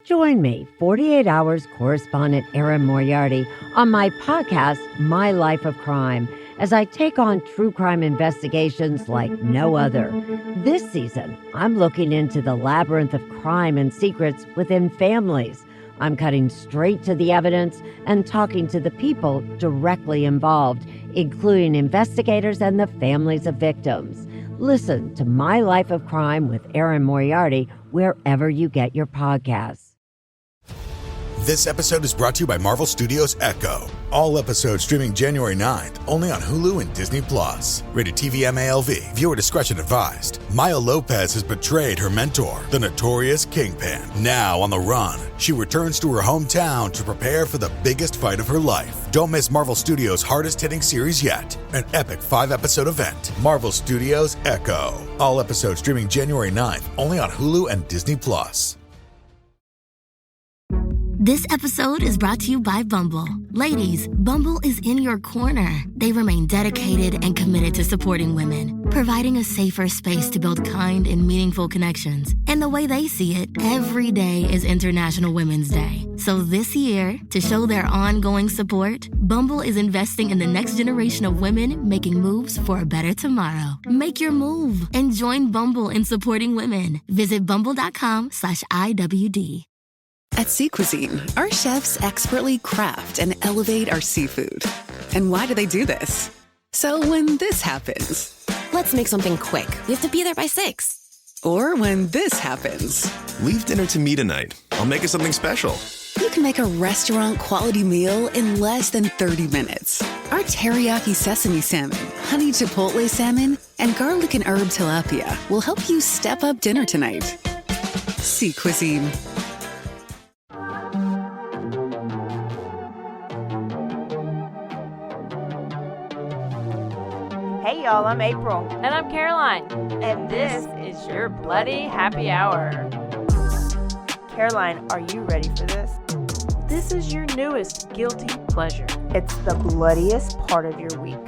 Join me, 48 Hours correspondent Erin Moriarty, on my podcast, My Life of Crime, as I take on true crime investigations like no other. This season, I'm looking into the labyrinth of crime and secrets within families. I'm cutting straight to the evidence and talking to the people directly involved, including investigators and the families of victims. Listen to My Life of Crime with Erin Moriarty wherever you get your podcasts. This episode is brought to you by Marvel Studios Echo. All episodes streaming January 9th, only on Hulu and Disney+. Rated TV MALV. Viewer discretion advised. Maya Lopez has betrayed her mentor, the notorious Kingpin. Now on the run, she returns to her hometown to prepare for the biggest fight of her life. Don't miss Marvel Studios' hardest-hitting series yet. An epic 5-episode event. Marvel Studios Echo. All episodes streaming January 9th, only on Hulu and Disney+. This episode is brought to you by Bumble. Ladies, Bumble is in your corner. They remain dedicated and committed to supporting women, providing a safer space to build kind and meaningful connections. And the way they see it, every day is International Women's Day. So this year, to show their ongoing support, Bumble is investing in the next generation of women making moves for a better tomorrow. Make your move and join Bumble in supporting women. Visit bumble.com/IWD. At Sea Cuisine, our chefs expertly craft and elevate our seafood. And why do they do this? So when this happens... Let's make something quick. We have to be there by 6. Or when this happens... Leave dinner to me tonight. I'll make it something special. You can make a restaurant-quality meal in less than 30 minutes. Our teriyaki sesame salmon, honey chipotle salmon, and garlic and herb tilapia will help you step up dinner tonight. Sea Cuisine. Hey y'all, I'm April. And I'm Caroline. And this is your Bloody Happy Hour. Caroline, are you ready for this? This is your newest guilty pleasure. It's the bloodiest part of your week.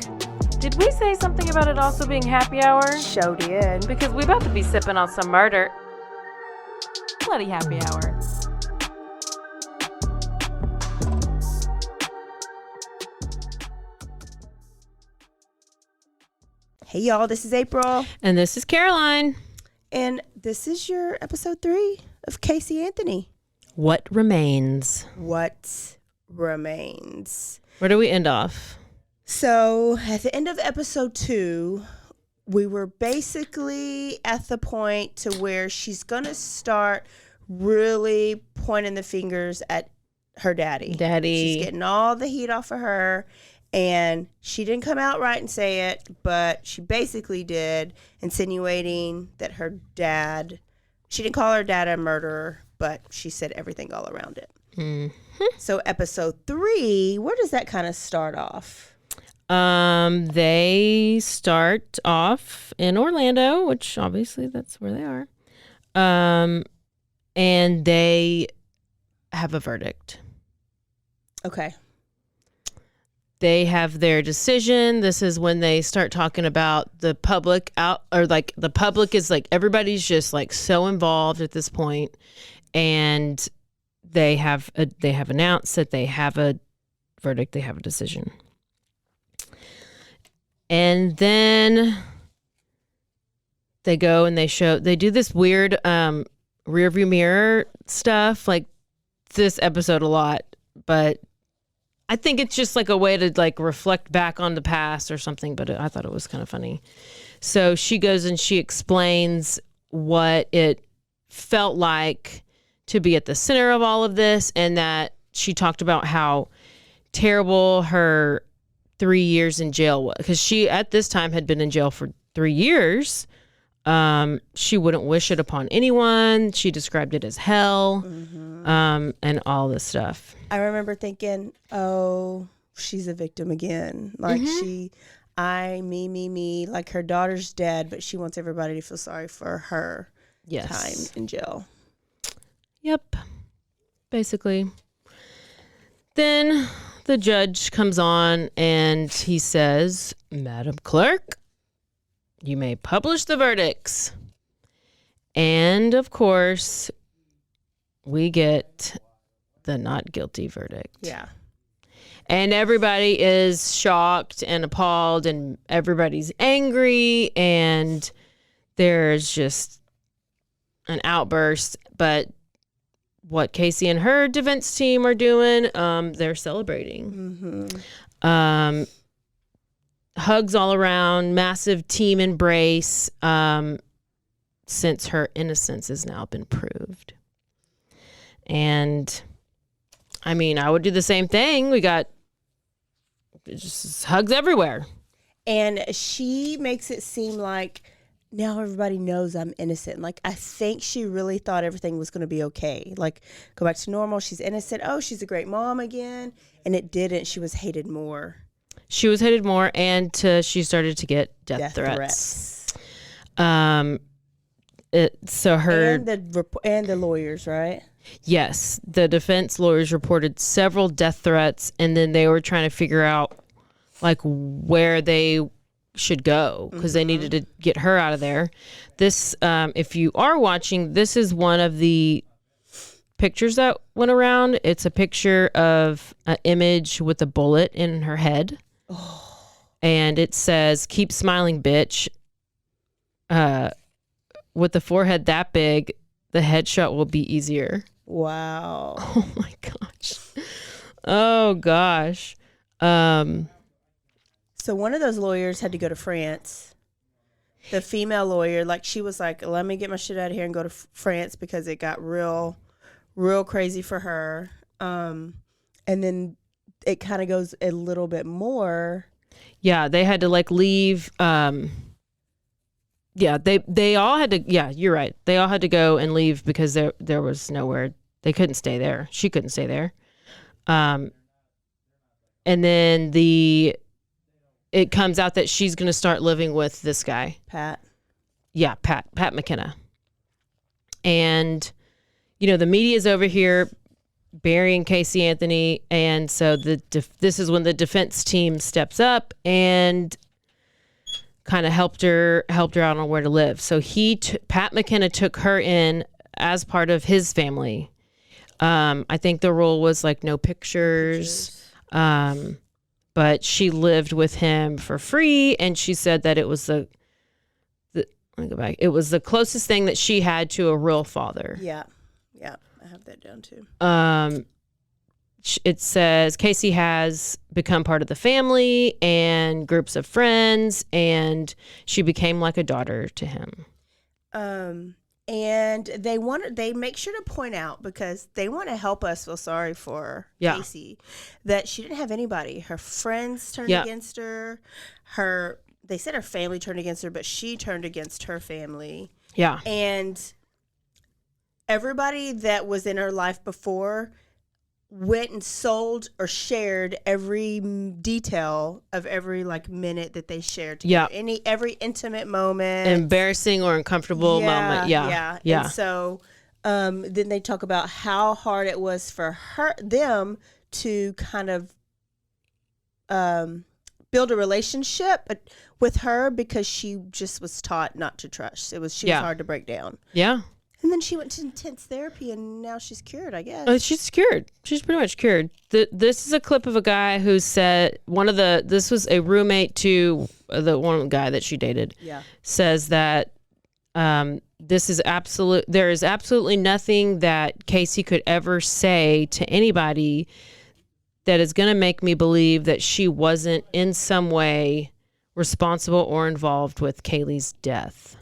Did we say something about it also being happy hour? Show did. Because we about to be sipping on some murder. Bloody Happy Hour. Hey y'all, this is April. And this is Caroline. And this is your episode 3 of Casey Anthony. What remains? What remains? Where do we end off? So at the end of episode 2, we were basically at the point to where she's going to start really pointing the fingers at her daddy. She's getting all the heat off of her. And she didn't come out right and say it, but she basically did, insinuating that her dad, she didn't call her dad a murderer, but she said everything all around it. Mm-hmm. So episode 3, where does that kind of start off? They start off in Orlando, which obviously that's where they are. And they have a verdict. Okay. They have their decision. This is when they start talking about the public the public is like, everybody's just like so involved at this point, and they have announced that they have a verdict, they have a decision. And then they go and they do this weird rear view mirror stuff, like this episode a lot, but I think it's just like a way to like reflect back on the past or something, but I thought it was kind of funny. So she goes and she explains what it felt like to be at the center of all of this, and that she talked about how terrible her 3 years in jail was, because she at this time had been in jail for 3 years. She wouldn't wish it upon anyone. She described it as hell, and all this stuff. I remember thinking, oh, she's a victim again. Like me, like her daughter's dead, but she wants everybody to feel sorry for her time in jail. Yep. Basically. Then the judge comes on and he says, Madam Clerk, you may publish the verdicts. And of course, we get the not guilty verdict. Yeah. And everybody is shocked and appalled, and everybody's angry, and there's just an outburst. But what Casey and her defense team are doing, they're celebrating. Hugs all around, massive team embrace, since her innocence has now been proved. And I mean, I would do the same thing. We got just hugs everywhere. And she makes it seem like now everybody knows I'm innocent. Like, I think she really thought everything was going to be okay. Like, go back to normal. She's innocent. Oh, she's a great mom again. And it didn't. She was hated more. She was hated more, and she started to get death threats. So her and the lawyers, right? Yes, the defense lawyers reported several death threats, and then they were trying to figure out like where they should go because they needed to get her out of there. This, if you are watching, this is one of the pictures that went around. It's a picture of an image with a bullet in her head, and it says, "Keep smiling, bitch." With the forehead that big, the headshot will be easier. Wow. Oh my gosh. Oh gosh. So one of those lawyers had to go to France. The female lawyer, like, she was like, let me get my shit out of here and go to France because it got real crazy for her. And then it kind of goes a little bit more. Yeah, they had to like leave. Yeah, they all had to. Yeah, you're right. They all had to go and leave because there was nowhere. They couldn't stay there. She couldn't stay there. And then it comes out that she's going to start living with this guy, Pat. Yeah, Pat McKenna. And the media's over here burying Casey Anthony, and so this is when the defense team steps up and kind of helped her out on where to live. So Pat McKenna took her in as part of his family. I think the rule was like no pictures. But she lived with him for free, and she said that it was let me go back. It was the closest thing that she had to a real father. Yeah, I have that down too. It says Casey has become part of the family and groups of friends, and she became like a daughter to him. And they make sure to point out, because they want to help us feel sorry for Casey, that she didn't have anybody. Her friends turned against her. They said her family turned against her, but she turned against her family. Yeah. And everybody that was in her life before went and sold or shared every detail of every minute that they shared together. Every intimate moment, embarrassing or uncomfortable moment. Yeah. And so then they talk about how hard it was for them to kind of build a relationship with her, because she just was taught not to trust. She was hard to break down. Yeah. And then she went to intense therapy, and now she's cured, I guess. She's cured. She's pretty much cured. This is a clip of a guy who said this was a roommate to the one guy that she dated. Yeah. Says that there is absolutely nothing that Casey could ever say to anybody that is going to make me believe that she wasn't in some way responsible or involved with Kaylee's death.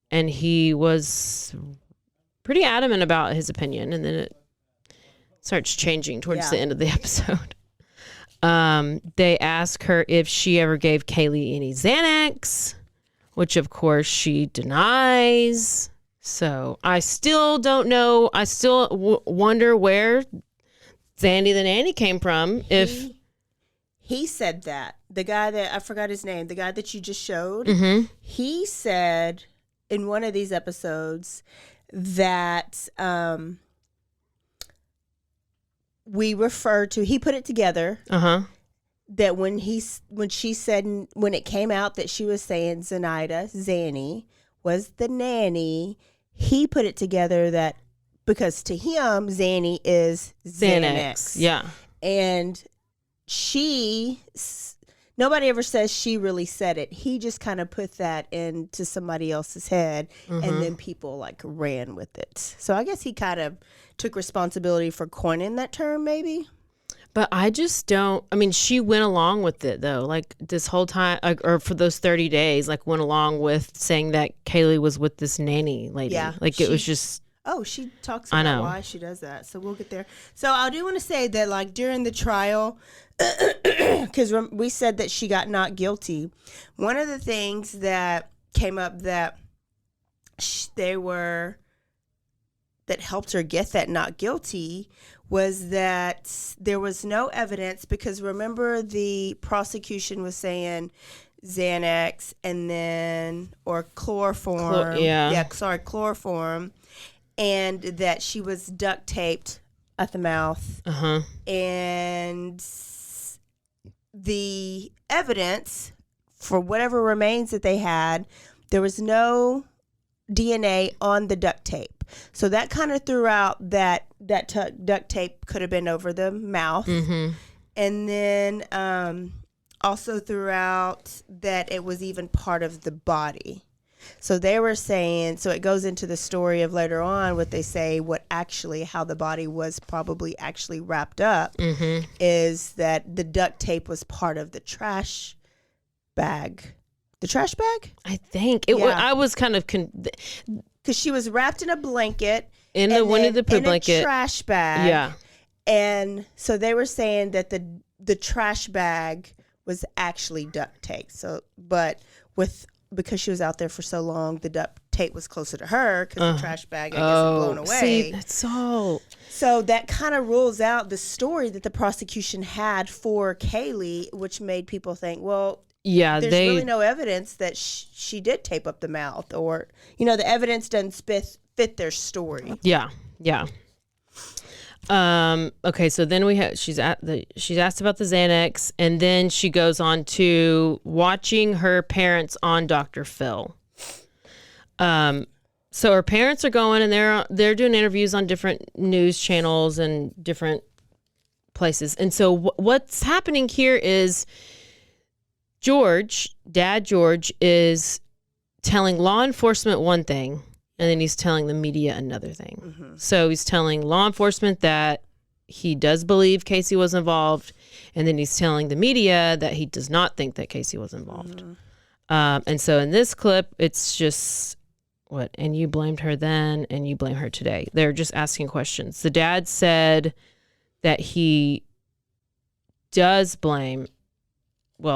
And he was pretty adamant about his opinion, and then it starts changing towards the end of the episode. They ask her if she ever gave Kaylee any Xanax, which of course she denies. So I still don't know. I still wonder where Zandy the nanny came from. If he said that, the guy that I forgot his name, the guy that you just showed, he said in one of these episodes that we refer to, he put it together, that when she said, when it came out that she was saying Zanny was the nanny, he put it together that because to him, Zanny is Xanax. Yeah. And nobody ever says she really said it. He just kind of put that into somebody else's head, and then people like ran with it. So I guess he kind of took responsibility for coining that term, maybe. But I just don't. I mean, she went along with it though, like this whole time, or for those 30 days, like went along with saying that Kaylee was with this nanny lady. Yeah, like it was just. Oh, she talks about why she does that. So we'll get there. So I do want to say that, like, during the trial, because we said that she got not guilty. One of the things that came up that that helped her get that not guilty was that there was no evidence, because remember the prosecution was saying Xanax and then, or chloroform. Chloroform. And that she was duct taped at the mouth. And the evidence for whatever remains that they had, there was no DNA on the duct tape. So that kind of threw out that duct tape could have been over the mouth. And then also threw out that it was even part of the body. So they were saying, so it goes into the story of later on what they say, how the body was probably actually wrapped up is that the duct tape was part of the trash bag. The trash bag? I think. I was kind of... Because she was wrapped in a blanket. In the Winnie the Pooh blanket. In a trash bag. Yeah. And so they were saying that the trash bag was actually duct tape. So, but because she was out there for so long, the duct tape was closer to her because the trash bag, I guess, had blown away. See, that's so that kind of rules out the story that the prosecution had for Kaylee, which made people think, well, there's really no evidence that she did tape up the mouth, or, the evidence doesn't fit their story. Yeah. Okay, so then she's asked about the Xanax, and then she goes on to watching her parents on Dr. Phil. So her parents are going, and they're doing interviews on different news channels and different places. And so what's happening here is Dad George is telling law enforcement one thing, and then he's telling the media another thing. So he's telling law enforcement that he does believe Casey was involved, and then he's telling the media that he does not think that Casey was involved. And so in this clip, it's just, and you blamed her then, and you blame her today. They're just asking questions. The dad said that he does blame,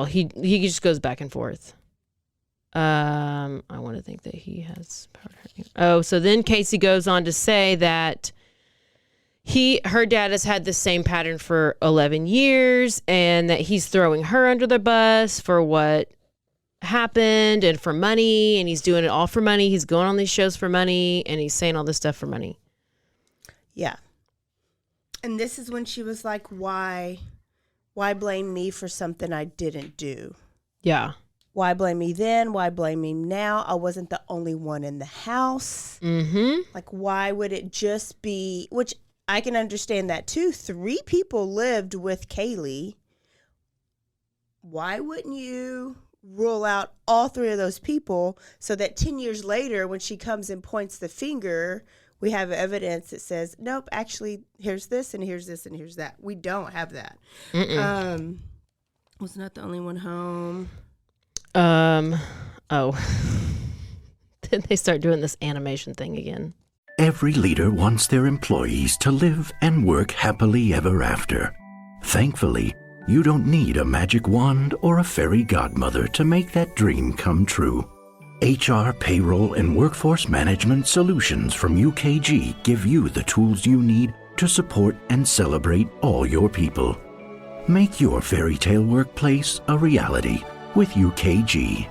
he just goes back and forth. I want to think that he has power. So then Casey goes on to say that her dad has had the same pattern for 11 years, and that he's throwing her under the bus for what happened and for money, and he's doing it all for money. He's going on these shows for money, and he's saying all this stuff for money. Yeah. And this is when she was like, why blame me for something I didn't do? Yeah. Why blame me then? Why blame me now? I wasn't the only one in the house. Like, why would it just be, which I can understand that too. 3 people lived with Kaylee. Why wouldn't you rule out all 3 of those people so that 10 years later, when she comes and points the finger, we have evidence that says, nope, actually, here's this and here's this and here's that. We don't have that. Was not the only one home. Then they start doing this animation thing again. Every leader wants their employees to live and work happily ever after. Thankfully, you don't need a magic wand or a fairy godmother to make that dream come true. HR, payroll, and workforce management solutions from UKG give you the tools you need to support and celebrate all your people. Make your fairy tale workplace a reality with UKG.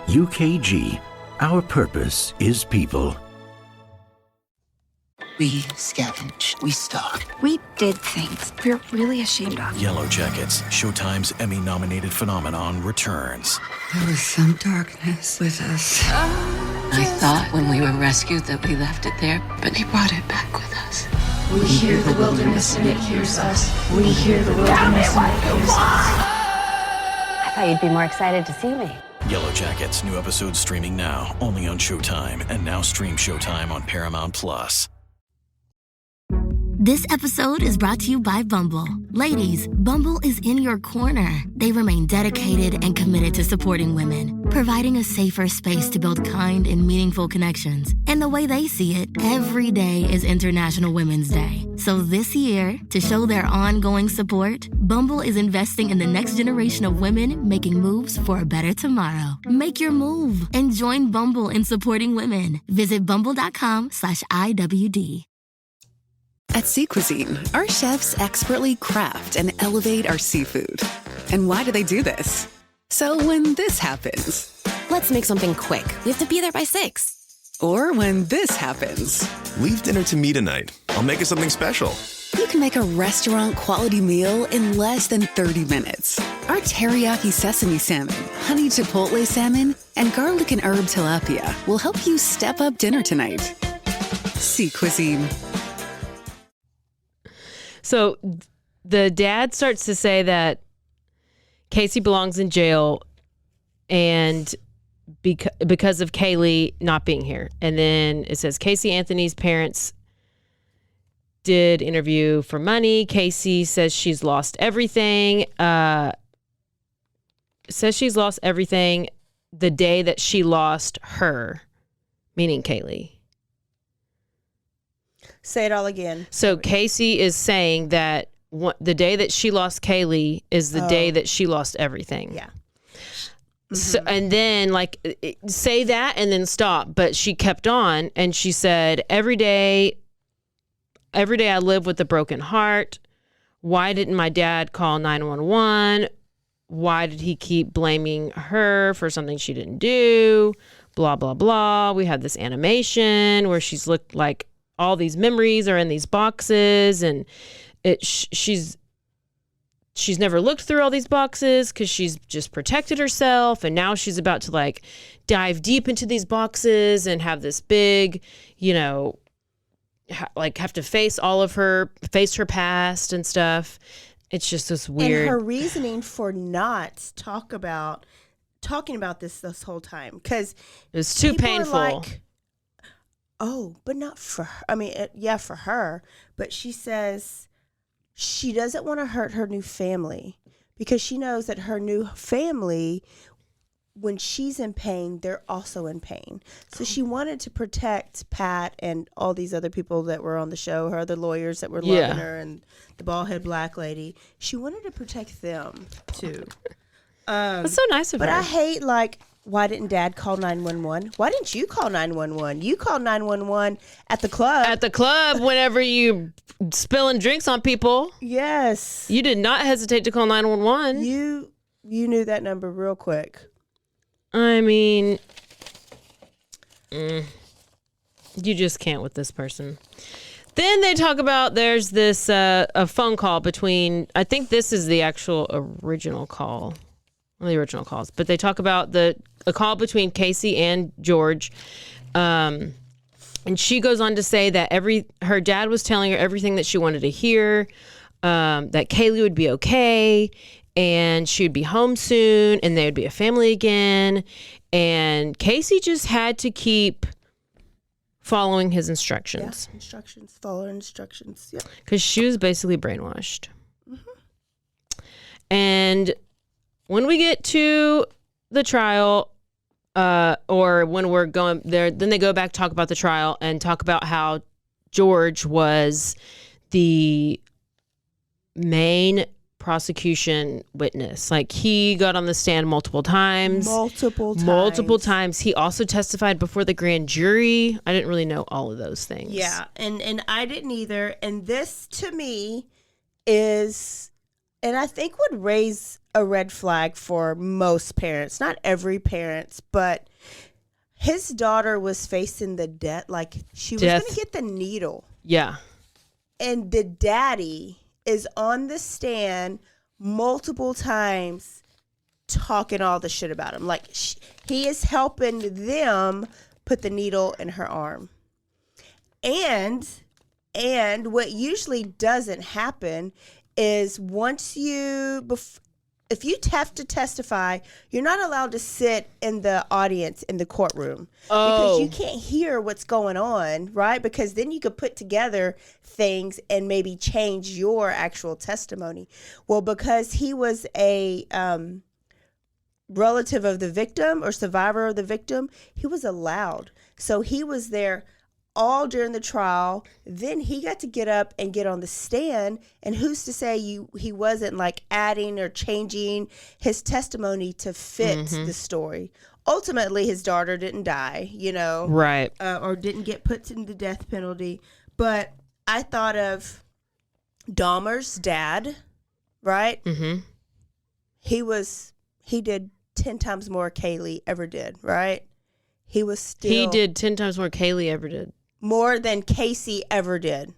UKG, our purpose is people. We scavenge, we stalk. We did things we're really ashamed of. Yellow Jackets, Showtime's Emmy-nominated phenomenon, returns. There was some darkness with us. I thought when we were rescued that we left it there, but he brought it back with us. We hear the wilderness and it hears us. We hear the wilderness and it hears us. I thought you'd be more excited to see me. Yellow Jackets, new episodes streaming now, only on Showtime, and now stream Showtime on Paramount+. This episode is brought to you by Bumble. Ladies, Bumble is in your corner. They remain dedicated and committed to supporting women, providing a safer space to build kind and meaningful connections. And the way they see it, every day is International Women's Day. So this year, to show their ongoing support, Bumble is investing in the next generation of women making moves for a better tomorrow. Make your move and join Bumble in supporting women. Visit bumble.com/IWD. At Sea Cuisine, our chefs expertly craft and elevate our seafood. And why do they do this? So when this happens, Let's make something quick. We have to be there by 6. or when this happens, Leave dinner to me tonight. I'll make it something special. you can make a restaurant-quality meal in less than 30 minutes. Our teriyaki sesame salmon, honey chipotle salmon, and garlic and herb tilapia will help you step up dinner tonight. Sea Cuisine. So the dad starts to say that Casey belongs in jail and because of Kaylee not being here. And then it says Casey Anthony's parents did interview for money. Casey says she's lost everything. Says she's lost everything the day that she lost her, meaning Kaylee. Say it all again. So Casey is saying that the day that she lost Kaylee is the day that she lost everything. Yeah. Mm-hmm. So, and then say that and then stop. But she kept on and she said, every day I live with a broken heart. Why didn't my dad call 911? Why did he keep blaming her for something she didn't do? Blah, blah, blah. We had this animation where she's looked like all these memories are in these boxes, and she's never looked through all these boxes because she's just protected herself, and now she's about to dive deep into these boxes and have this big, have to face her past and stuff. It's just this weird. And her reasoning for not talking about this whole time, because it's too painful. Oh, but not for her. I mean, yeah, for her. But she says she doesn't want to hurt her new family because she knows that her new family, when she's in pain, they're also in pain. So she wanted to protect Pat and all these other people that were on the show, her other lawyers that were loving her, and the bald-head black lady. She wanted to protect them, too. That's so nice of her. But I hate, why didn't Dad call 911? Why didn't you call 911? You called 911 at the club. At the club, whenever you spilling drinks on people. Yes. You did not hesitate to call 911. You knew that number real quick. I mean, you just can't with this person. Then they talk about there's this a phone call between, I think this is the actual original call. One of the original calls. But they talk about a call between Casey and George. And she goes on to say that her dad was telling her everything that she wanted to hear, that Kaylee would be okay, and she'd be home soon, and they would be a family again. And Casey just had to keep following his instructions. Yeah, follow instructions. Yeah. Because she was basically brainwashed. Mm-hmm. And when we get to the trial, or when we're going there, then they go back, talk about the trial, and talk about how George was the main prosecution witness. He got on the stand multiple times. Multiple times. He also testified before the grand jury. I didn't really know all of those things. Yeah, and I didn't either. And this, to me, is, and I think would raise a red flag for most parents, not every parent, but his daughter was facing the death, she was going to get the needle. Yeah. And the daddy is on the stand multiple times talking all the shit about him. He is helping them put the needle in her arm. And what usually doesn't happen is if you have to testify, you're not allowed to sit in the audience in the courtroom because you can't hear what's going on, right? Because then you could put together things and maybe change your actual testimony. Well, because he was a relative of the victim or survivor of the victim, he was allowed. So he was there all during the trial. Then he got to get up and get on the stand, and who's to say he wasn't like adding or changing his testimony to fit the story. Ultimately, his daughter didn't die, right, or didn't get put in the death penalty. But I thought of Dahmer's dad, right? He did 10 times more Kaylee ever did, right? He did 10 times more Kaylee ever did. More than Casey ever did.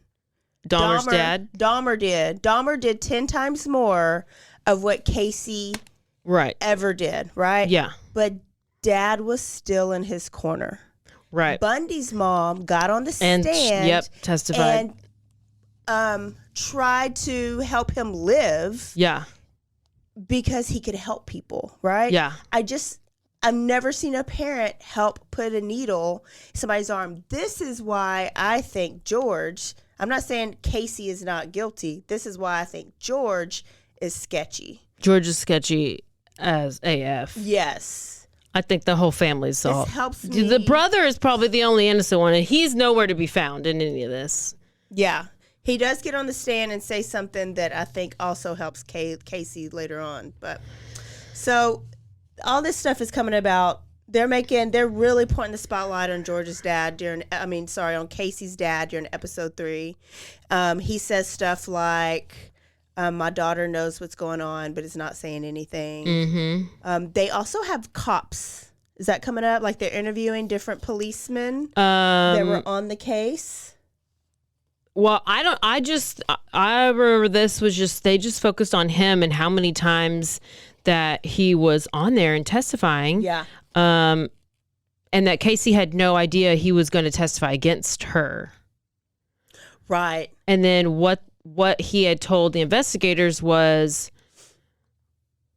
Dahmer's dad? Dahmer did. Dahmer did 10 times more of what Casey ever did, right? Yeah. But dad was still in his corner. Right. Bundy's mom got on the stand. Testified. And tried to help him live. Yeah. Because he could help people, right? Yeah. I've never seen a parent help put a needle in somebody's arm. This is why I think George, I'm not saying Casey is not guilty. This is why I think George is sketchy. George is sketchy as AF. Yes. I think the whole family's all. This helps me. The brother is probably the only innocent one, and he's nowhere to be found in any of this. Yeah. He does get on the stand and say something that I think also helps Casey later on. But so all this stuff is coming about. They're really pointing the spotlight on George's dad on Casey's dad during episode 3. He says stuff like, my daughter knows what's going on, but is not saying anything. They also have cops. Is that coming up? Like they're interviewing different policemen that were on the case. Well, I remember they just focused on him and how many times that he was on there and testifying. Yeah. And that Casey had no idea he was going to testify against her. Right. And then what he had told the investigators was,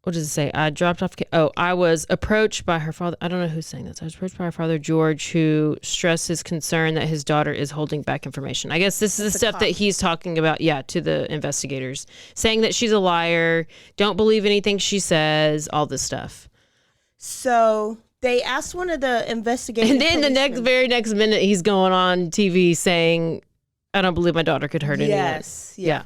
what does it say? I dropped off. I was approached by her father. I don't know who's saying this. I was approached by her father, George, who stressed his concern that his daughter is holding back information. I guess this is the stuff that he's talking about, to the investigators, saying that she's a liar, don't believe anything she says, all this stuff. So they asked one of the investigators. And then the very next minute, he's going on TV saying, I don't believe my daughter could hurt anyone. Yes. Yeah.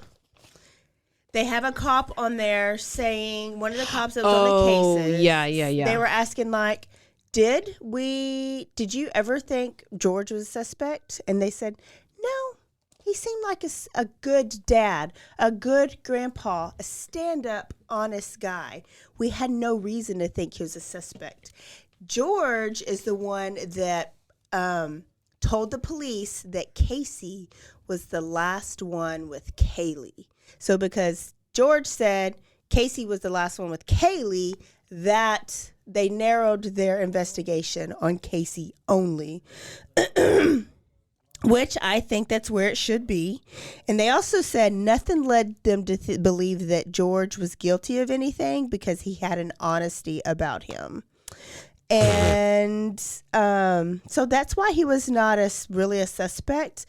They have a cop on there saying, one of the cops that was on the cases. Yeah. They were asking like, did you ever think George was a suspect? And they said, no, he seemed like a good dad, a good grandpa, a stand-up, honest guy. We had no reason to think he was a suspect. George is the one that told the police that Casey was the last one with Kaylee. So because George said Casey was the last one with Kaylee, that they narrowed their investigation on Casey only, which I think that's where it should be. And they also said nothing led them to believe that George was guilty of anything because he had an honesty about him. And so that's why he was not really a suspect.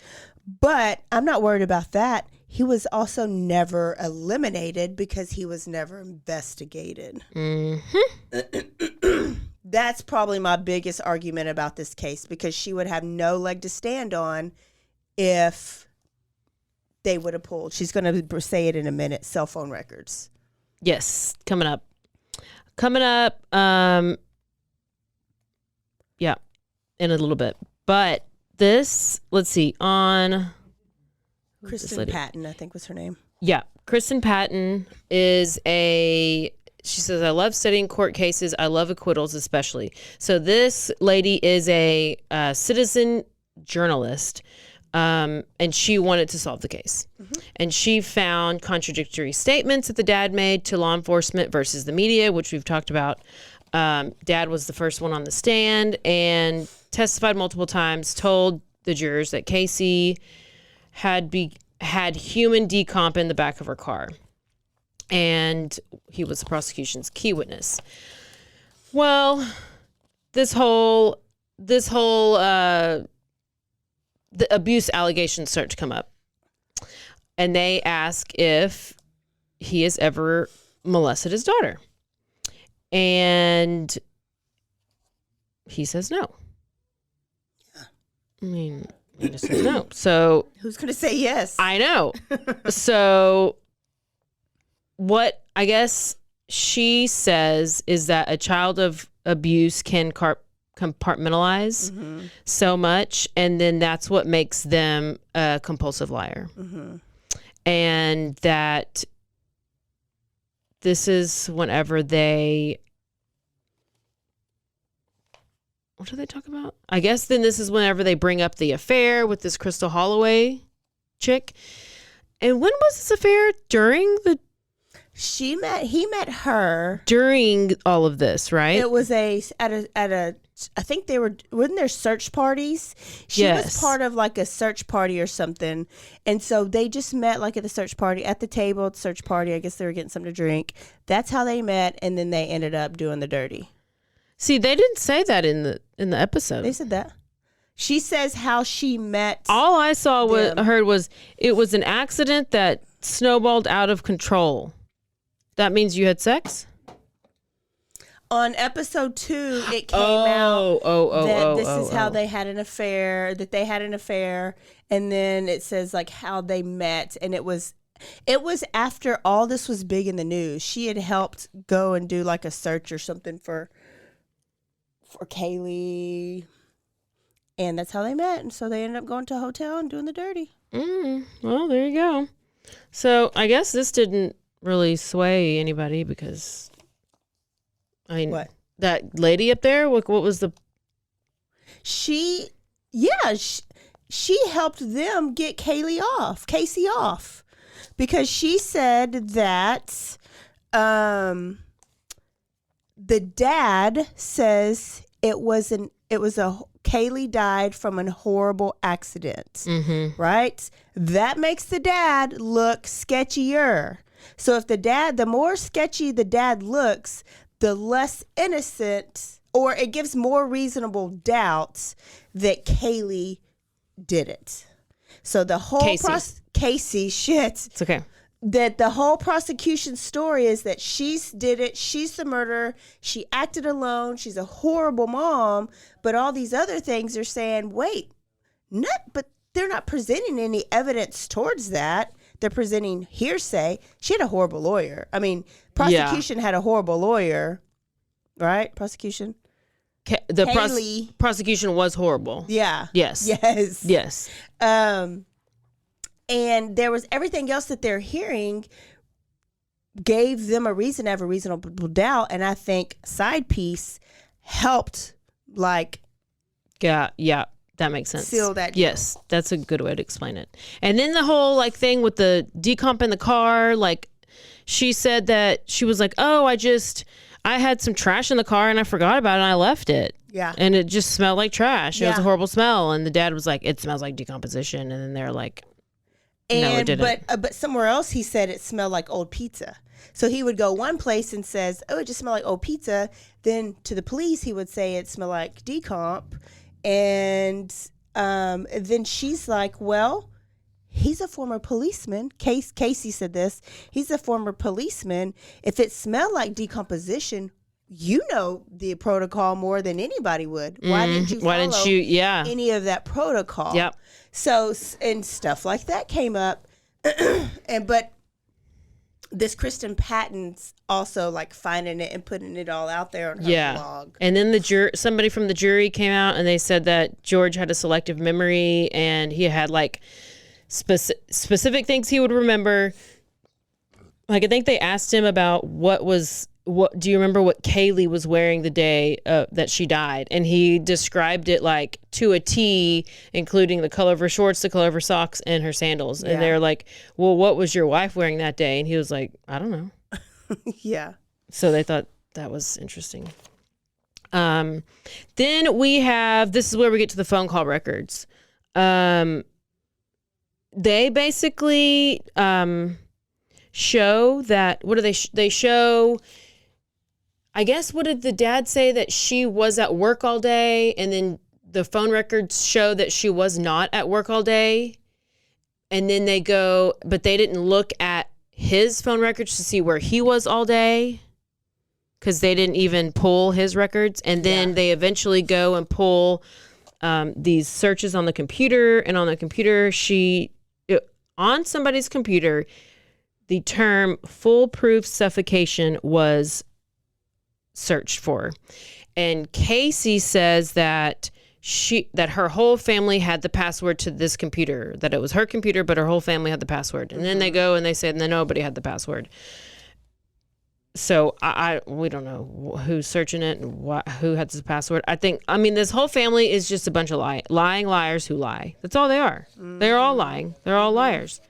But I'm not worried about that. He was also never eliminated because he was never investigated. That's probably my biggest argument about this case, because she would have no leg to stand on if they would have pulled. She's going to say it in a minute. Cell phone records. Yes, coming up. Yeah, in a little bit. But this, let's see, on Kristen Patton, I think was her name. Yeah, Kristen Patton she says, I love studying court cases. I love acquittals especially. So this lady is a citizen journalist, and she wanted to solve the case. And she found contradictory statements that the dad made to law enforcement versus the media, which we've talked about. Dad was the first one on the stand and testified multiple times, told the jurors that Casey had human decomp in the back of her car. And he was the prosecution's key witness. Well, this whole the abuse allegations start to come up. And they ask if he has ever molested his daughter. And he says no. Yeah. I mean, he just says no. So who's going to say yes? I know. So what I guess she says is that a child of abuse can compartmentalize so much, and then that's what makes them a compulsive liar. And that this is whenever they... What do they talk about? I guess then this is whenever they bring up the affair with this Crystal Holloway chick. And when was this affair? During the... He met her during all of this, right? It was at a I think wasn't there search parties? She was part of like a search party or something. And so they just met like at the search party, at the table at the search party. I guess they were getting something to drink. That's how they met, and then they ended up doing the dirty. See, they didn't say that in the episode. They said that. She says how she met. All I heard was it was an accident that snowballed out of control. That means you had sex? On episode 2, it came out that this is how they had an affair, and then it says like how they met, and it was after all this was big in the news. She had helped go and do like a search or something for Kaylee, and that's how they met, and so they ended up going to a hotel and doing the dirty. Well, there you go. So I guess this didn't really sway anybody because... I mean, what? That lady up there, what was the... She helped them get Casey off. Because she said that the dad says Kaylee died from a horrible accident, right? That makes the dad look sketchier. So if the more sketchy the dad looks, the less innocent, or it gives more reasonable doubts that Kaylee did it. So the whole Casey, shit. It's okay. That the whole prosecution story is that she did it. She's the murderer. She acted alone. She's a horrible mom. But all these other things are saying, but they're not presenting any evidence towards that. They're presenting hearsay. She had a horrible lawyer. I mean, prosecution had a horrible lawyer, right? Prosecution. Prosecution was horrible. Yeah. Yes. And there was everything else that they're hearing gave them a reason to have a reasonable doubt. And I think Side Piece helped, like... Yeah. That makes sense. Seal that deal. Yes, that's a good way to explain it. And then the whole like thing with the decomp in the car, like she said that she was like, "Oh, I had some trash in the car and I forgot about it and I left it." Yeah. And it just smelled like trash. It was a horrible smell, and the dad was like, "It smells like decomposition." And then they're like, "No, it didn't." But somewhere else he said it smelled like old pizza. So he would go one place and says, "Oh, it just smelled like old pizza." Then to the police he would say it smelled like decomp. And then she's like, well, he's a former policeman. Casey said this. He's a former policeman. If it smelled like decomposition, you know the protocol more than anybody would. Why didn't you follow any of that protocol? Yep. So, and stuff like that came up. But this Kristen Patton's also like finding it and putting it all out there on her blog. And then somebody from the jury came out and they said that George had a selective memory and he had like specific things he would remember. Like I think they asked him about what do you remember what Kaylee was wearing the day that she died? And he described it like to a T, including the color of her shorts, the color of her socks, and her sandals. And they're like, well, what was your wife wearing that day? And he was like, I don't know. Yeah. So they thought that was interesting. Then we have, this is where we get to the phone call records. They basically show that, what do they show, I guess, what did the dad say, that she was at work all day, and then the phone records show that she was not at work all day. And then they go, but they didn't look at his phone records to see where he was all day, because they didn't even pull his records. And then they eventually go and pull these searches on the computer. And on the computer, on somebody's computer, the term foolproof suffocation was searched for. And Casey says that her whole family had the password to this computer, that it was her computer, but her whole family had the password. And then they go and they say, and then nobody had the password. So we don't know who's searching it and who has the password. I mean, this whole family is just a bunch of lying liars who lie. That's all they are. They're all lying. They're all liars.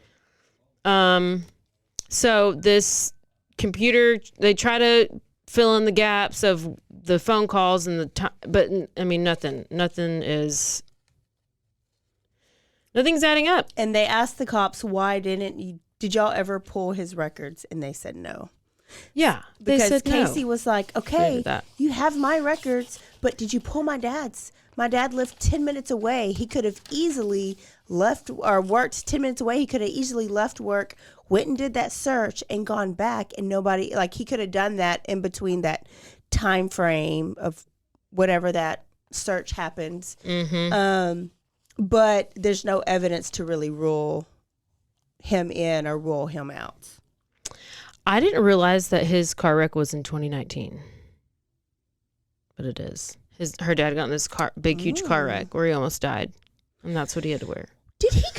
So this computer, they try to fill in the gaps of the phone calls and the time, but I mean, nothing's adding up. And they asked the cops, did y'all ever pull his records? And they said no. Yeah. Because Casey was like, okay, you have my records, but did you pull my dad's? My dad lived 10 minutes away. He could have easily left or worked 10 minutes away. He could have easily left work, went and did that search and gone back, and nobody, like, he could have done that in between that time frame of whatever that search happens. But there's no evidence to really rule him in or rule him out. I didn't realize that his car wreck was in 2019, but it is. Her dad got in this big, huge car wreck where he almost died, and that's what he had to wear. Didn't he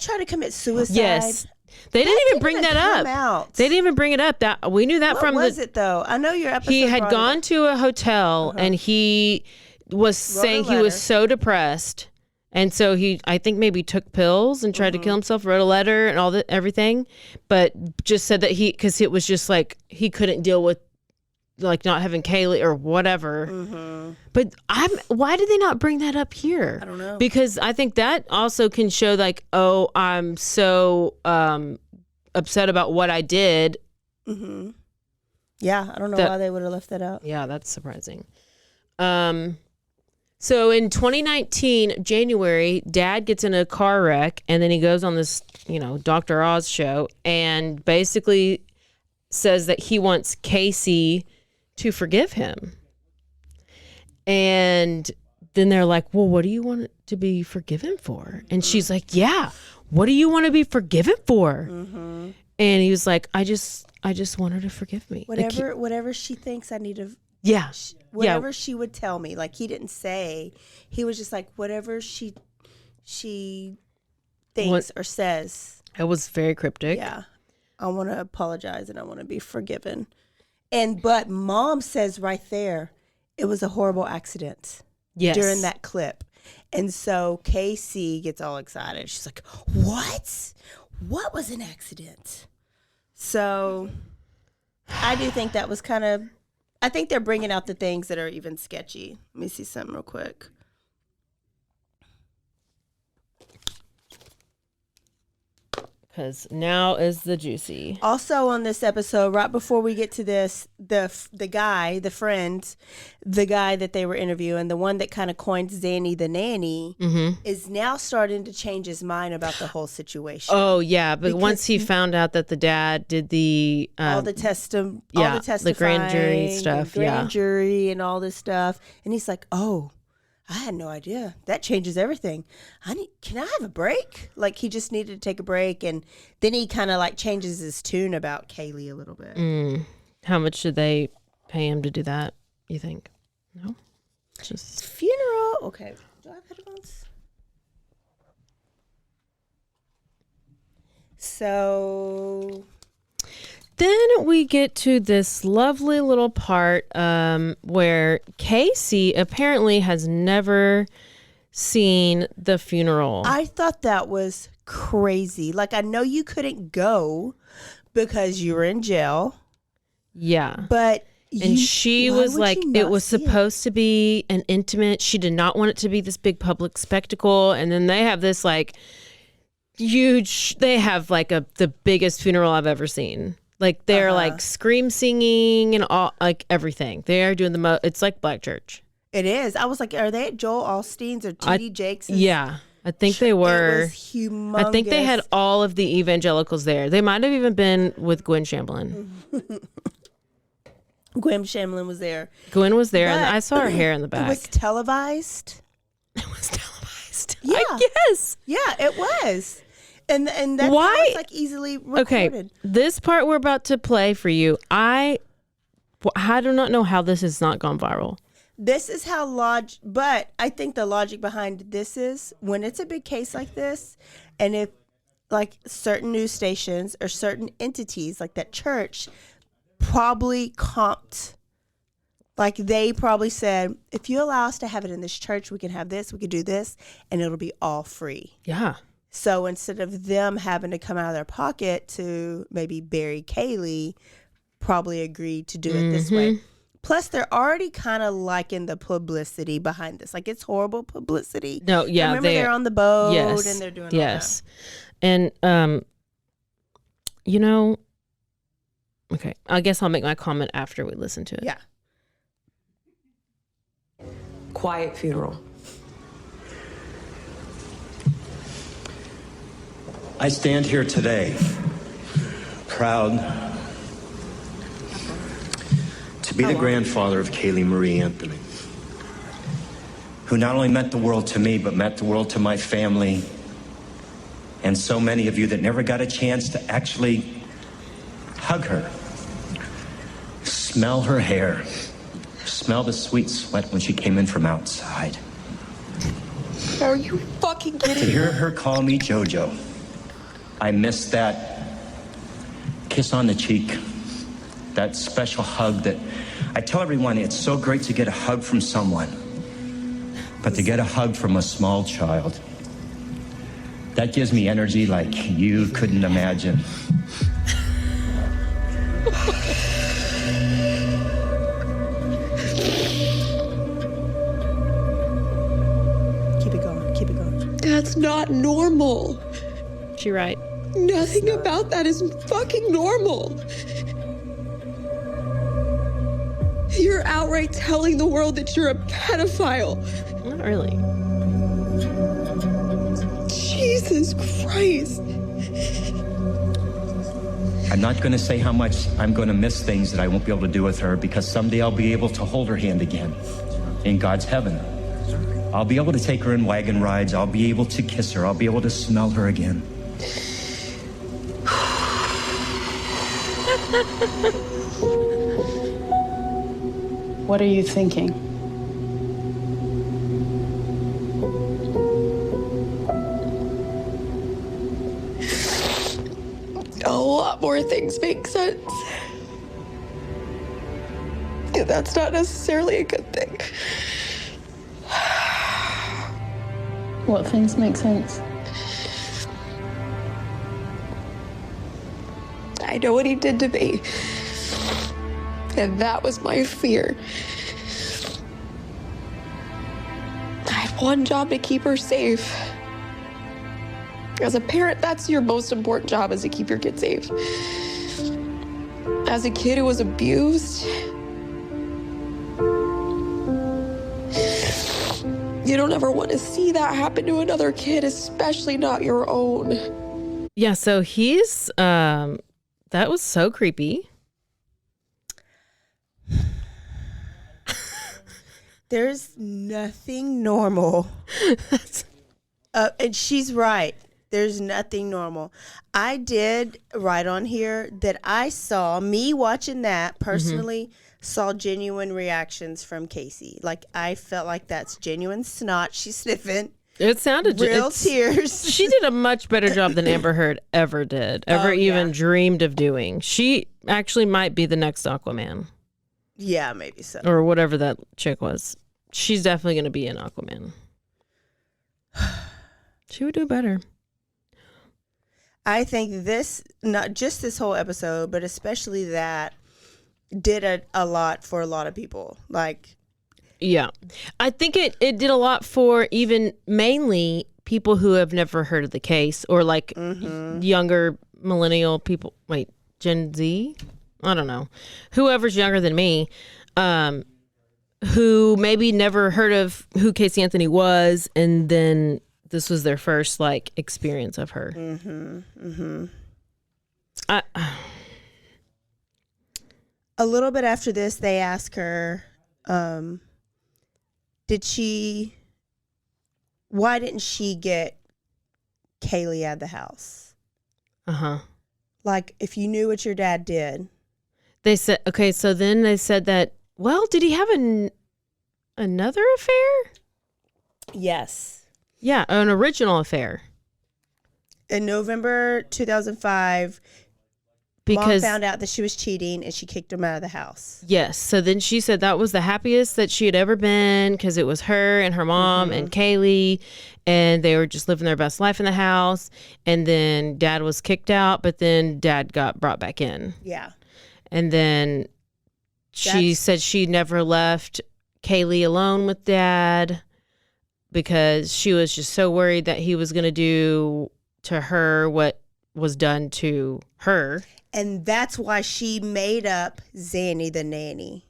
try to commit suicide? Yes. They didn't even bring that up. They didn't even bring it up. That we knew that what from was it though? I know your episode. He had gone to a hotel and he was saying he was so depressed, and so I think maybe took pills and tried to kill himself. Wrote a letter and everything, but just said that because it was just like he couldn't deal with like not having Kaylee or whatever. But why did they not bring that up here? I don't know. Because I think that also can show like, oh, I'm so upset about what I did. Yeah, I don't know why they would have left that out. Yeah, that's surprising. So in 2019, January, Dad gets in a car wreck, and then he goes on this, Dr. Oz show, and basically says that he wants Casey to forgive him. And then they're like, well, what do you want to be forgiven for? And she's like, yeah, what do you want to be forgiven for? And he was like, I just want her to forgive me. Whatever she thinks I need to. Yeah. Whatever she would tell me. Like, he didn't say. He was just like, whatever she thinks or says. It was very cryptic. Yeah. I want to apologize and I want to be forgiven. But Mom says right there, it was a horrible accident. Yes. During that clip. And so Casey gets all excited. She's like, what? What was an accident? So I do think that was I think they're bringing out the things that are even sketchy. Let me see something real quick. Because now is the juicy. Also on this episode, right before we get to this, the guy, the friend, the guy that they were interviewing, the one that kind of coined Zanny the nanny, is now starting to change his mind about the whole situation. Oh, yeah. But once he found out that the dad did the testifying, the grand jury stuff, grand jury and all this stuff. And he's like, oh, I had no idea. That changes everything. Can I have a break? Like, he just needed to take a break. And then he kind of like changes his tune about Kaylee a little bit. How much did they pay him to do that, you think? No? Just funeral. Okay. Do I have headphones? So then we get to this lovely little part where Casey apparently has never seen the funeral. I thought that was crazy. Like, I know you couldn't go because you were in jail. Yeah. But And she was like, it was supposed to be an intimate. She did not want it to be this big public spectacle. And then they have this like huge, they have like the biggest funeral I've ever seen. Like they're like scream singing and all, like everything. They are doing it's like Black Church. It is. I was like, are they at Joel Osteen's or T.D. Jakes'? Yeah. I think they were. It was humongous. I think they had all of the evangelicals there. They might have even been with Gwen Shamblin. Gwen Shamblin was there. Gwen was there, and I saw her hair in the back. It was televised. It was televised. Yeah. I guess. Yeah, it was. And that's why? How it's like easily recorded. Okay, this part we're about to play for you, I do not know how this has not gone viral. This is how but I think the logic behind this is when it's a big case like this, and if like certain news stations or certain entities like that church probably comped, like they probably said, if you allow us to have it in this church, we can have this, we could do this, and it'll be all free. Yeah. So instead of them having to come out of their pocket to maybe bury Kaylee, probably agreed to do it this way. Plus, they're already kind of liking the publicity behind this. Like, it's horrible publicity. No, yeah. Remember, they're on the boat and they're doing all that. And, you know, okay, I guess I'll make my comment after we listen to it. Yeah. Quiet funeral. I stand here today, proud to be the grandfather of Kaylee Marie Anthony, who not only meant the world to me, but meant the world to my family, and so many of you that never got a chance to actually hug her, smell her hair, smell the sweet sweat when she came in from outside. Are you fucking kidding To me? hear her call me JoJo, I miss that kiss on the cheek, that special hug that I tell everyone, it's so great to get a hug from someone, but to get a hug from a small child, that gives me energy like you couldn't imagine. Keep it going. Keep it going. That's not normal. She right. Nothing about that is fucking normal. You're outright telling the world that you're a pedophile. Not really. Jesus Christ. I'm not going to say how much I'm going to miss things that I won't be able to do with her, because someday I'll be able to hold her hand again in God's heaven. I'll be able to take her in wagon rides. I'll be able to kiss her. I'll be able to smell her again. What are you thinking? A lot more things make sense. Yeah, that's not necessarily a good thing. What things make sense? I know what he did to me. And that was my fear. I had one job to keep her safe. As a parent, that's your most important job, is to keep your kid safe. As a kid who was abused, you don't ever want to see that happen to another kid, especially not your own. Yeah, so he's, that was so creepy. There's nothing normal. And she's right. There's nothing normal. I did write on here that I saw, me watching that personally, saw genuine reactions from Casey. Like, I felt like that's genuine snot she's sniffing. It sounded real tears. She did a much better job than Amber Heard ever did, even dreamed of doing. She actually might be the next Aquaman. Yeah, maybe so. Or whatever that chick was. She's definitely going to be in Aquaman. She would do better. I think this, not just this whole episode, but especially that, did a lot for a lot of people. Like, yeah, I think it did a lot for even mainly people who have never heard of the case, or like younger millennial people. Wait, Gen Z? I don't know. Whoever's younger than me, who maybe never heard of who Casey Anthony was, and then this was their first like experience of her. A little bit after this, they ask her, why didn't she get Kaylee out of the house? Like, if you knew what your dad did. They said, okay, so then they said that, well, did he have another affair? Yes. Yeah, an original affair. In November 2005, Mom found out that she was cheating and she kicked him out of the house. Yes. So then she said that was the happiest that she had ever been because it was her and her mom and Kaylee, and they were just living their best life in the house. And then Dad was kicked out, but then Dad got brought back in. Yeah. And then she said she never left Kaylee alone with Dad because she was just so worried that he was going to do to her what was done to her. And that's why she made up Zanny the nanny,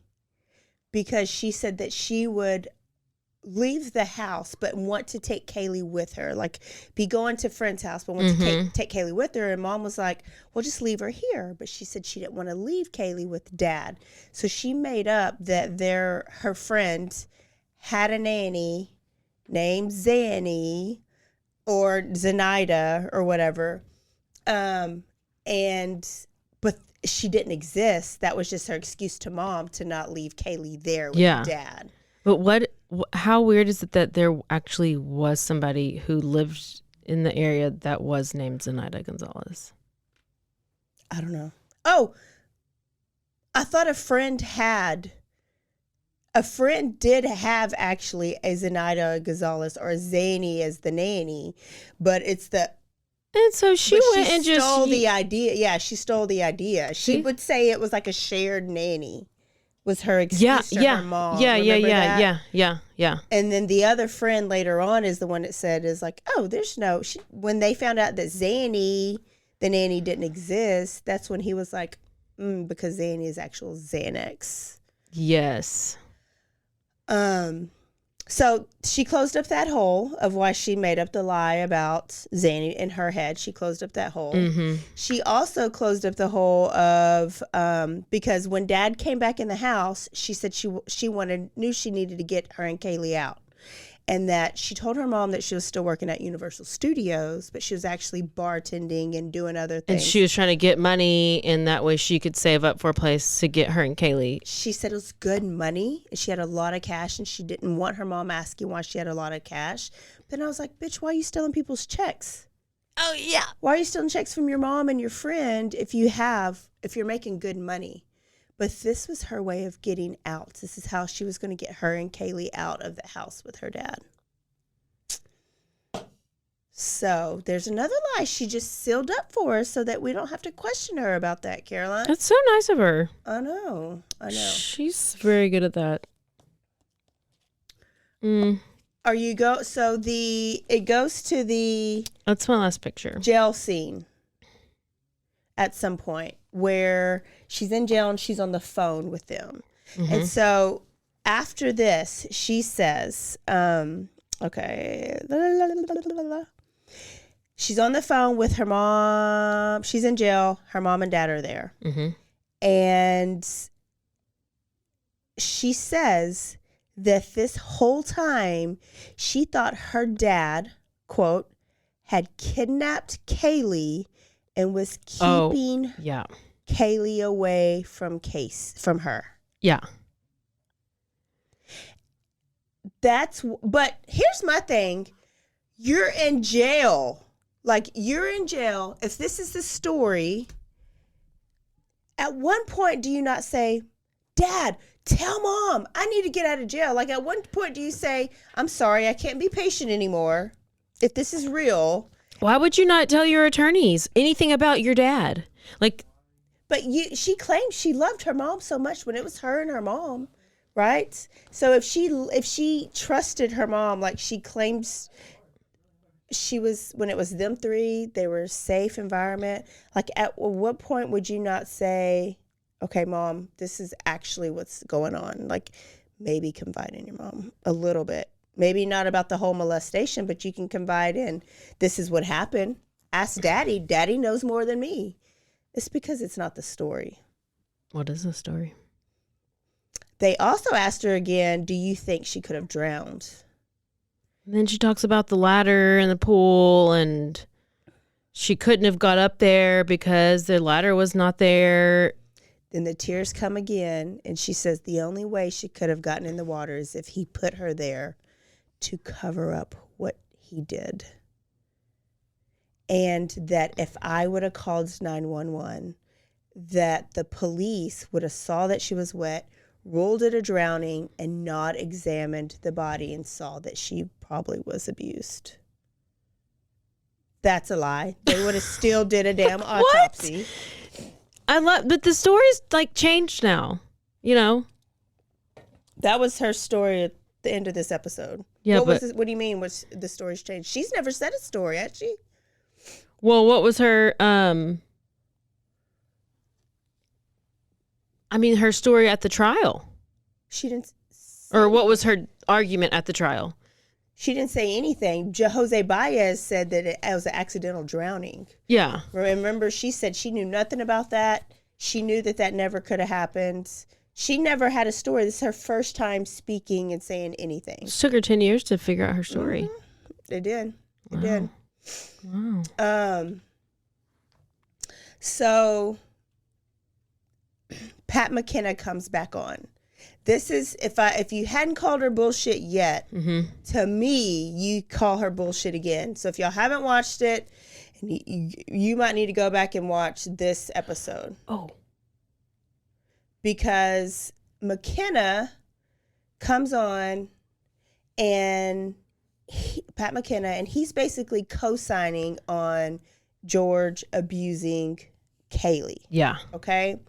because she said that she would leave the house but want to take Kaylee with her, like be going to a friend's house but want to take Kaylee with her. And Mom was like, well, just leave her here. But she said she didn't want to leave Kaylee with Dad. So she made up that her friend had a nanny named Zanny or Zenaida or whatever. But she didn't exist. That was just her excuse to Mom to not leave Kaylee there with Dad. But how weird is it that there actually was somebody who lived in the area that was named Zenaida Gonzalez? I don't know. Oh, I thought a friend did have actually a Zenaida Gonzalez or Zanny as the nanny, but it's the... And so she stole the idea. Yeah, she stole the idea. She would say it was like a shared nanny. Was her excuse to her mom. Yeah. And then the other friend later on is the one that said is like, oh, there's no... when they found out that Zanny, the nanny, didn't exist, that's when he was like, because Zanny is actual Xanax. Yes. So she closed up that hole of why she made up the lie about Zanny in her head. She closed up that hole. She also closed up the hole of because when Dad came back in the house, she said she knew she needed to get her and Kaylee out, and that she told her mom that she was still working at Universal Studios, but she was actually bartending and doing other things. And she was trying to get money, and that way she could save up for a place to get her and Kaylee. She said it was good money, and she had a lot of cash, and she didn't want her mom asking why she had a lot of cash. Then I was like, bitch, why are you stealing people's checks? Oh, yeah. Why are you stealing checks from your mom and your friend if you're making good money? But this was her way of getting out. This is how she was going to get her and Kaylee out of the house with her dad. So there's another lie she just sealed up for us so that we don't have to question her about that, Caroline. That's so nice of her. I know. She's very good at that. It goes to the... That's my last picture. Jail scene at some point where she's in jail and she's on the phone with them. And so after this, she says, she's on the phone with her mom. She's in jail. Her mom and dad are there. And she says that this whole time she thought her dad, quote, had kidnapped Kaylee and was keeping Kaylee away from her. Yeah. But here's my thing. You're in jail. Like, you're in jail. If this is the story, at one point do you not say, Dad, tell Mom, I need to get out of jail? Like, at one point do you say, I'm sorry, I can't be patient anymore. If this is real. Why would you not tell your attorneys anything about your dad? Like, But she claimed she loved her mom so much when it was her and her mom, right? So if she trusted her mom like she claims she was when it was them three, they were a safe environment. Like at what point would you not say, okay, Mom, this is actually what's going on? Like maybe confide in your mom a little bit. Maybe not about the whole molestation, but you can confide in this is what happened. Ask Daddy. Daddy knows more than me. It's because it's not the story. What is the story? They also asked her again, do you think she could have drowned? And then she talks about the ladder and the pool, and she couldn't have got up there because the ladder was not there. Then the tears come again, and she says the only way she could have gotten in the water is if he put her there to cover up what he did. And that if I would have called 911, that the police would have saw that she was wet, ruled it a drowning, and not examined the body and saw that she probably was abused. That's a lie. They would have still did a damn autopsy. But the story's like changed now, you know? That was her story at the end of this episode. Yeah, what do you mean was the story's changed? She's never said a story, had she? Well, what was her, her story at the trial? She didn't. Or what was her argument at the trial? She didn't say anything. Jose Baez said that it was an accidental drowning. Yeah. Remember, she said she knew nothing about that. She knew that never could have happened. She never had a story. This is her first time speaking and saying anything. It took her 10 years to figure out her story. Mm-hmm. It did. It Wow. did. Wow. So Pat McKenna comes back on. This is if you hadn't called her bullshit yet, to me, you call her bullshit again. So if y'all haven't watched it, you might need to go back and watch this episode. Oh. Because McKenna comes on and Pat McKenna, and he's basically co-signing on George abusing Kaylee. Yeah. Okay.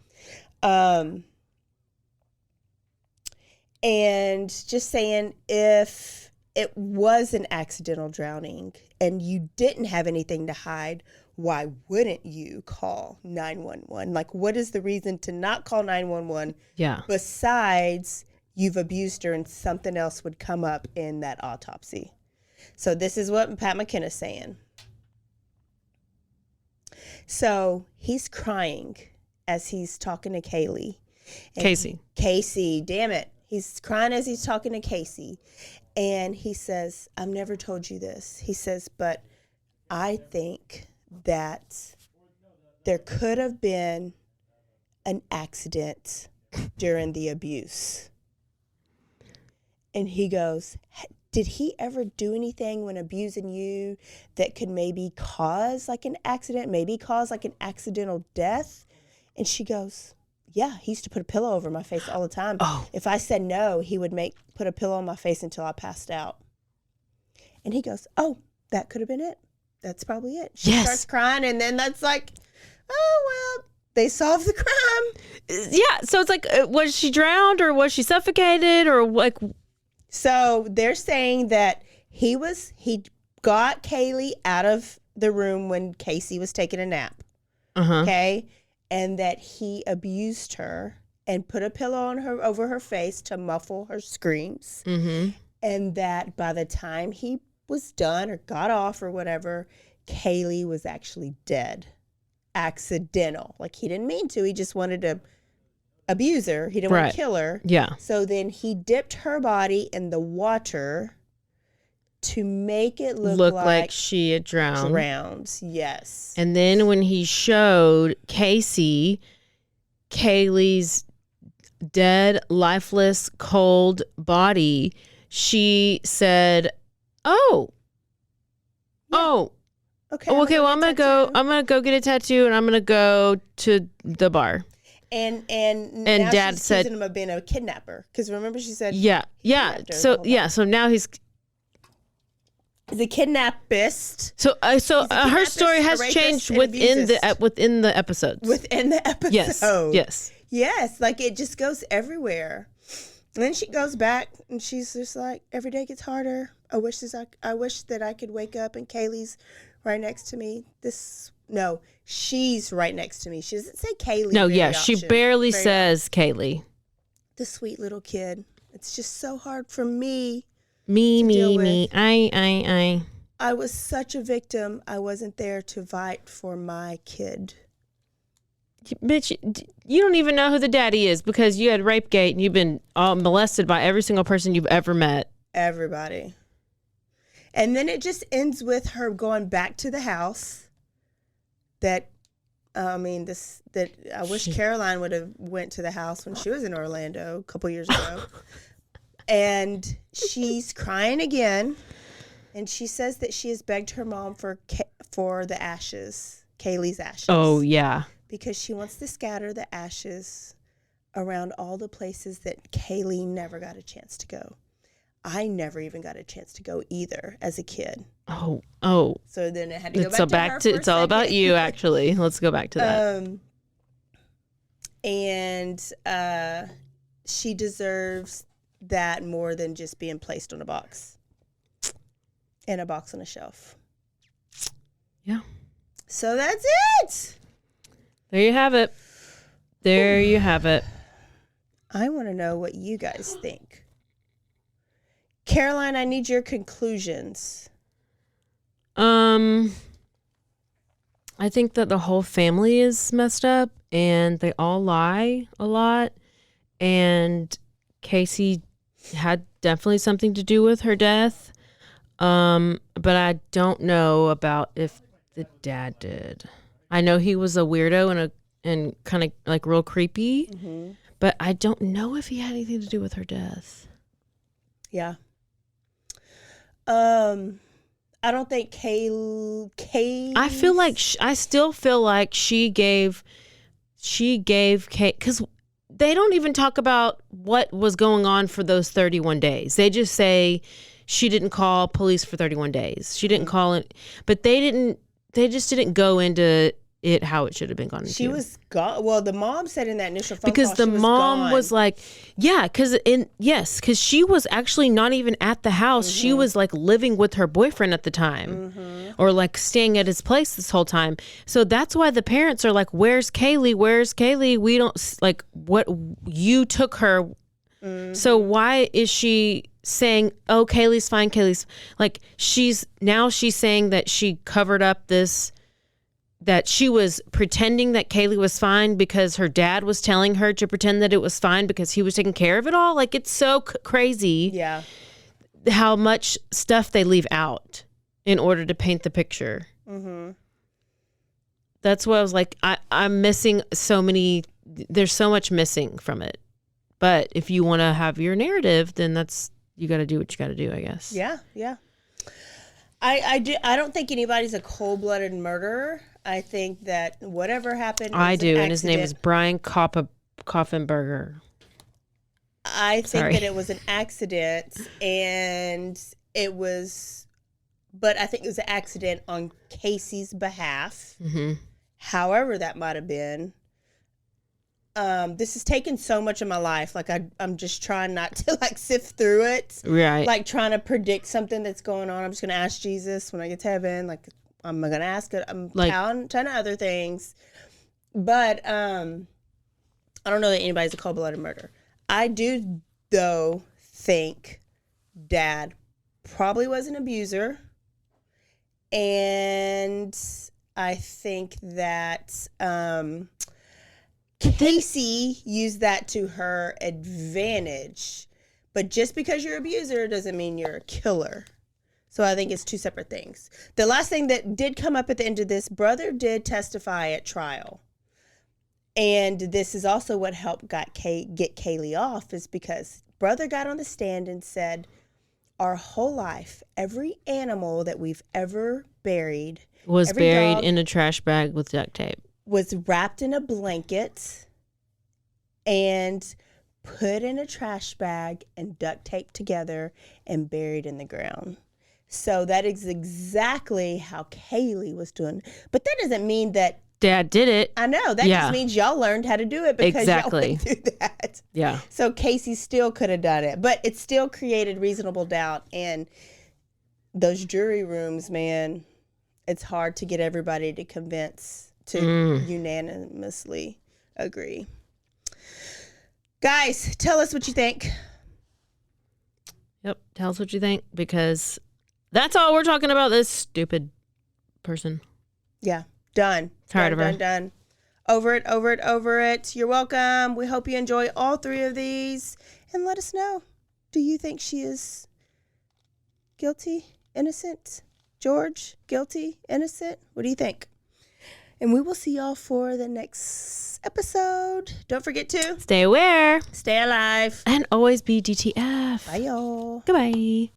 And just saying, if it was an accidental drowning and you didn't have anything to hide, why wouldn't you call 911? Like, what is the reason to not call 911? Yeah. Besides, you've abused her and something else would come up in that autopsy. So this is what Pat McKenna's saying. So he's crying as he's talking to Kaylee. Casey, damn it. He's crying as he's talking to Casey. And he says, I've never told you this. He says, but I think that there could have been an accident during the abuse. And he goes, did he ever do anything when abusing you that could maybe cause like an accident, maybe cause like an accidental death? And she goes, yeah, he used to put a pillow over my face all the time. Oh. If I said no, he would put a pillow on my face until I passed out. And he goes, oh, that could have been it. That's probably it. She starts crying, and then that's like, oh, well, they solved the crime. Yeah, so it's like, was she drowned or was she suffocated or like? So they're saying that he got Kaylee out of the room when Casey was taking a nap. Okay. And that he abused her and put a pillow on her over her face to muffle her screams. And that by the time he was done or got off or whatever, Kaylee was actually dead. Accidental. Like he didn't mean to. He just wanted to abuse her. He didn't want to kill her. Yeah. So then he dipped her body in the water to make it look like she had drowned. Yes. And then when he showed Casey Kaylee's dead, lifeless, cold body, she said, okay, well, I'm gonna go get a tattoo, and I'm gonna go to the bar. And Dad she's said, accusing him of being a kidnapper, because remember she said so now he's is a kidnappist. So her story has changed within the episodes. Within the episode. Yes. Like it just goes everywhere. And then she goes back and she's just like, every day gets harder. I wish that I could wake up and Kaylee's right next to me. She's right next to me. She doesn't say Kaylee. No, she barely says Kaylee. The sweet little kid. It's just so hard for me. Me. I. I was such a victim. I wasn't there to fight for my kid. Bitch, you don't even know who the daddy is because you had Rapegate and you've been molested by every single person you've ever met. Everybody. And then it just ends with her going back to the house. I wish Caroline would have went to the house when she was in Orlando a couple years ago. And she's crying again. And she says that she has begged her mom for the ashes, Kaylee's ashes. Oh, yeah. Because she wants to scatter the ashes around all the places that Kaylee never got a chance to go. I never even got a chance to go either as a kid. Oh. So then it had to go back to her. It's all about you, actually. Let's go back to that. And she deserves that more than just being placed on a box. In a box on a shelf. Yeah. So that's it. There you have it. I want to know what you guys think. Caroline, I need your conclusions. I think that the whole family is messed up and they all lie a lot. And Casey had definitely something to do with her death. But I don't know about if the dad did. I know he was a weirdo and kind of like real creepy, but I don't know if he had anything to do with her death. Yeah. I don't think Kay. I feel like I still feel like she gave Kay, because they don't even talk about what was going on for those 31 days. They just say she didn't call police for 31 days. She didn't call it, but they just didn't go into it how it should have been gone into. She was gone. Well, the mom said in that initial phone because call the she was mom gone. was like, yeah, because she was actually not even at the house. She was like living with her boyfriend at the time, or like staying at his place this whole time. So that's why the parents are like, "Where's Kaylee? Where's Kaylee? We don't like what you took her." So why is she saying, "Oh, Kaylee's fine"? Kaylee's like she's saying that she covered up this. That she was pretending that Kaylee was fine because her dad was telling her to pretend that it was fine because he was taking care of it all. Like, it's so crazy how much stuff they leave out in order to paint the picture. That's why I was like, I'm missing so many. There's so much missing from it. But if you want to have your narrative, then you got to do what you got to do, I guess. Yeah. I don't think anybody's a cold-blooded murderer. I think that whatever happened was I do, an and his name is accident. Brian Koffenberger. I think that it was an accident, and but I think it was an accident on Casey's behalf. However that might have been. This has taken so much of my life. Like I'm just trying not to like sift through it. Right. Like trying to predict something that's going on. I'm just going to ask Jesus when I get to heaven. Like I'm going to ask it. I'm counting a ton of other things. But I don't know that anybody's a cold-blooded murderer. I do, though, think Dad probably was an abuser. And I think that Casey used that to her advantage. But just because you're an abuser doesn't mean you're a killer. So I think it's two separate things. The last thing that did come up at the end of this, brother did testify at trial. And this is also what helped get Kaylee off, is because brother got on the stand and said, our whole life, every animal that we've ever buried was buried in a trash bag with duct tape. Was wrapped in a blanket and put in a trash bag and duct taped together and buried in the ground. So that is exactly how Kaylee was doing. But that doesn't mean that Dad did it. I know. That just means y'all learned how to do it because y'all went through that. Yeah. So Casey still could have done it. But it still created reasonable doubt. And those jury rooms, man, it's hard to get everybody to convince to unanimously agree. Guys, tell us what you think. Yep. Tell us what you think, because that's all we're talking about, this stupid person. Yeah. Done. Tired of her. Done. Over it. You're welcome. We hope you enjoy all 3 of these. And let us know. Do you think she is guilty, innocent? George, guilty, innocent? What do you think? And we will see y'all for the next episode. Don't forget to stay aware, stay alive, and always be DTF. Bye, y'all. Goodbye.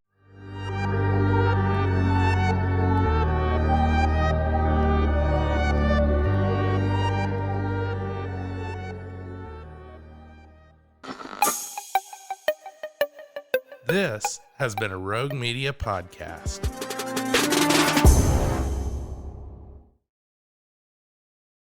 This has been a Rogue Media podcast.